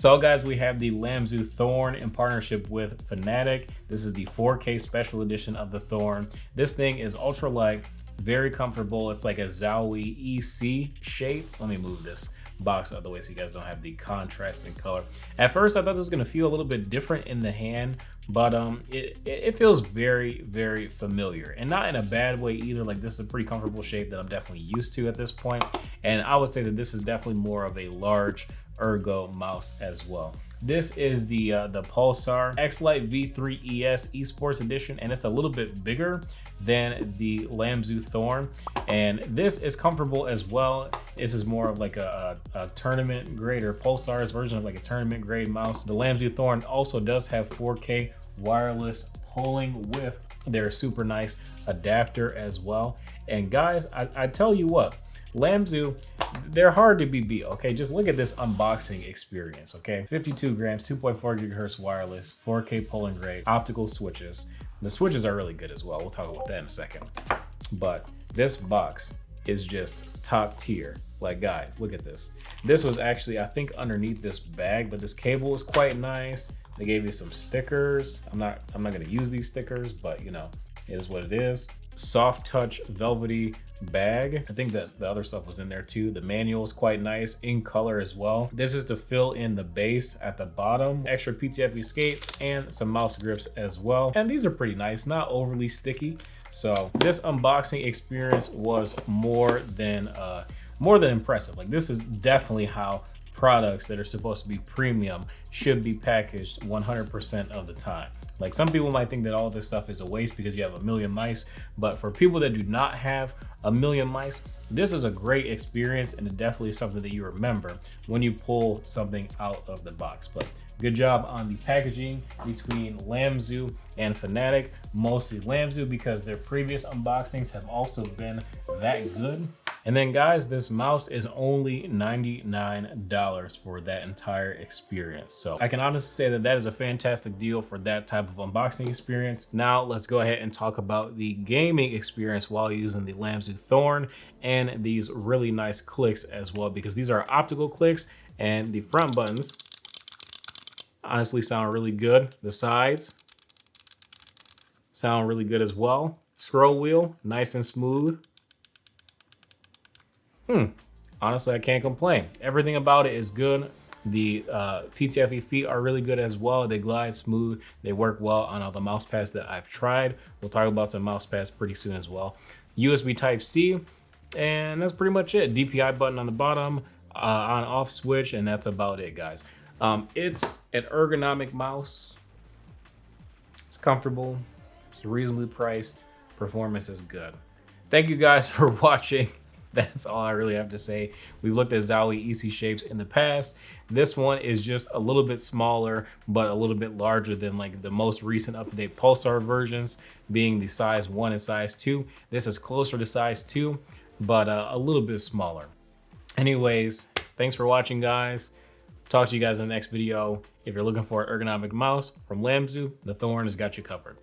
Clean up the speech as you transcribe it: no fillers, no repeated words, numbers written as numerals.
So guys, we have the Lamzu Thorn in partnership with Fanatic. This is the 4K special edition of the Thorn. This thing is ultra light, very comfortable. It's like a Zowie EC shape. Let me move this box out of the way so you guys don't have the contrast in color. At first I thought this was going to feel a little bit different in the hand, but it feels very, very familiar, and not in a bad way either. Like, this is a pretty comfortable shape that I'm definitely used to at this point, and I would say that this is definitely more of a large Ergo mouse as well. This is the Pulsar X-Lite V3 ES Esports Edition, and it's a little bit bigger than the Lamzu Thorn, and this is comfortable as well. This is more of like a tournament grade, or Pulsar's version of like a tournament grade mouse. The Lamzu Thorn also does have 4K wireless polling with their super nice adapter as well. And guys, I tell you what, Lamzu, they're hard to be beat, okay? Just look at this unboxing experience, okay? 52 grams, 2.4 gigahertz wireless, 4K polling rate, optical switches. The switches are really good as well. We'll talk about that in a second. But this box is just top tier. Like, guys, look at this. This was actually, I think, underneath this bag, but this cable is quite nice. They gave you some stickers. I'm not gonna use these stickers, but you know, it is what it is. Soft touch velvety bag. I think that the other stuff was in there too. The manual is quite nice, in color as well. This is to fill in the base at the bottom. Extra PTFE skates and some mouse grips as well. And these are pretty nice, not overly sticky. So this unboxing experience was more than impressive. Like, this is definitely how products that are supposed to be premium should be packaged 100% of the time. Like, some people might think that all this stuff is a waste because you have a million mice, but for people that do not have a million mice, this is a great experience, and it definitely is something that you remember when you pull something out of the box. But good job on the packaging between Lamzu and Fanatic. Mostly Lamzu because their previous unboxings have also been that good. And then guys, this mouse is only $99 for that entire experience. So I can honestly say that that is a fantastic deal for that type of unboxing experience. Now let's go ahead and talk about the gaming experience while using the Lamzu Thorn and these really nice clicks as well, because these are optical clicks, and the front buttons honestly sound really good. The sides sound really good as well. Scroll wheel, nice and smooth. Honestly, I can't complain. Everything about it is good. The PTFE feet are really good as well. They glide smooth. They work well on all the mouse pads that I've tried. We'll talk about some mouse pads pretty soon as well. USB Type-C, and that's pretty much it. DPI button on the bottom, on-off switch, and that's about it, guys. It's an ergonomic mouse. It's comfortable. It's reasonably priced. Performance is good. Thank you guys for watching. That's all I really have to say. We've looked at Zowie EC shapes in the past. This one is just a little bit smaller, but a little bit larger than like the most recent up-to-date Pulsar versions, being the size 1 and size 2. This is closer to size 2, but a little bit smaller. Anyways, thanks for watching, guys. Talk to you guys in the next video. If you're looking for an ergonomic mouse from Lamzu, the Thorn has got you covered.